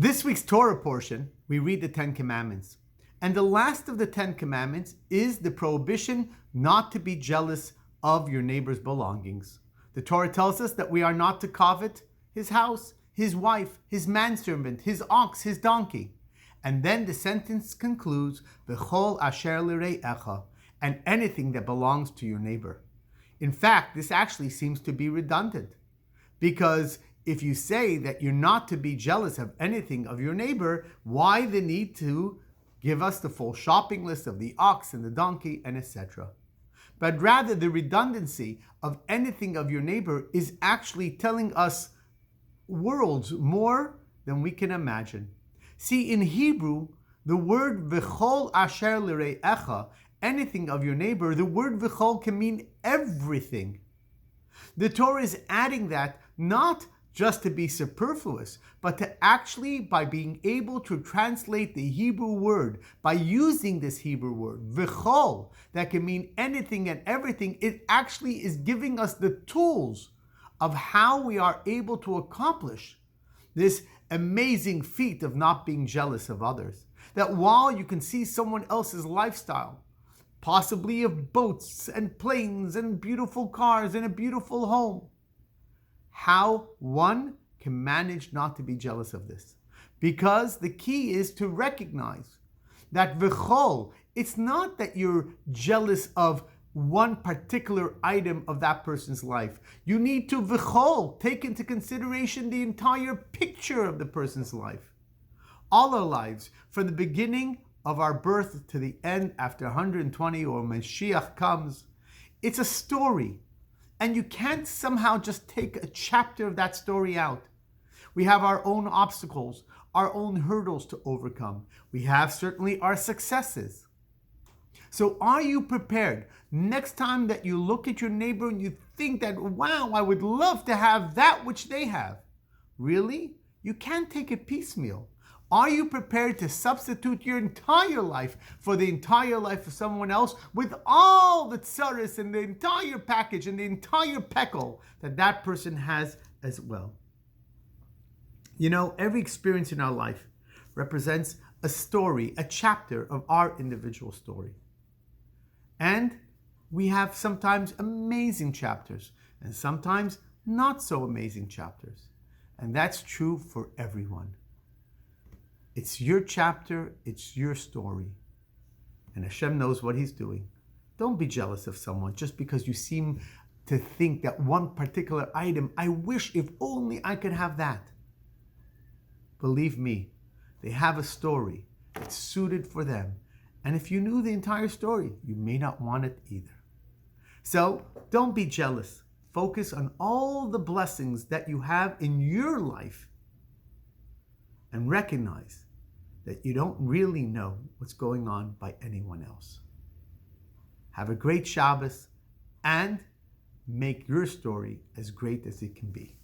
This week's Torah portion, we read the Ten Commandments. And the last of the Ten Commandments is the prohibition not to be jealous of your neighbor's belongings. The Torah tells us that we are not to covet his house, his wife, his manservant, his ox, his donkey. And then the sentence concludes, V'chol asher l're'echa, and anything that belongs to your neighbor. In fact, this actually seems to be redundant, because if you say that you're not to be jealous of anything of your neighbor, why the need to give us the full shopping list of the ox and the donkey and etc.? But rather, the redundancy of anything of your neighbor is actually telling us worlds more than we can imagine. See, in Hebrew, the word v'chol asher l're'echa, anything of your neighbor, the word v'chol can mean everything. The Torah is adding that not just to be superfluous, but to actually, by being able to translate the Hebrew word, by using this Hebrew word, v'chol, that can mean anything and everything, it actually is giving us the tools of how we are able to accomplish this amazing feat of not being jealous of others. That while you can see someone else's lifestyle, possibly of boats and planes and beautiful cars and a beautiful home, how one can manage not to be jealous of this. Because the key is to recognize that v'chol, it's not that you're jealous of one particular item of that person's life. You need to v'chol, take into consideration the entire picture of the person's life. All our lives, from the beginning of our birth to the end after 120 or Mashiach comes, it's a story. And you can't somehow just take a chapter of that story out. We have our own obstacles, our own hurdles to overcome. We have certainly our successes. So are you prepared next time that you look at your neighbor and you think that, wow, I would love to have that which they have? Really? You can't take it piecemeal. Are you prepared to substitute your entire life for the entire life of someone else with all the tsaris and the entire package and the entire pekel that that person has as well? You know, every experience in our life represents a story, a chapter of our individual story. And we have sometimes amazing chapters and sometimes not so amazing chapters. And that's true for everyone. It's your chapter, it's your story. And Hashem knows what He's doing. Don't be jealous of someone just because you seem to think that one particular item, I wish if only I could have that. Believe me, they have a story that's suited for them. And if you knew the entire story, you may not want it either. So don't be jealous. Focus on all the blessings that you have in your life and recognize that you don't really know what's going on by anyone else. Have a great Shabbos and make your story as great as it can be.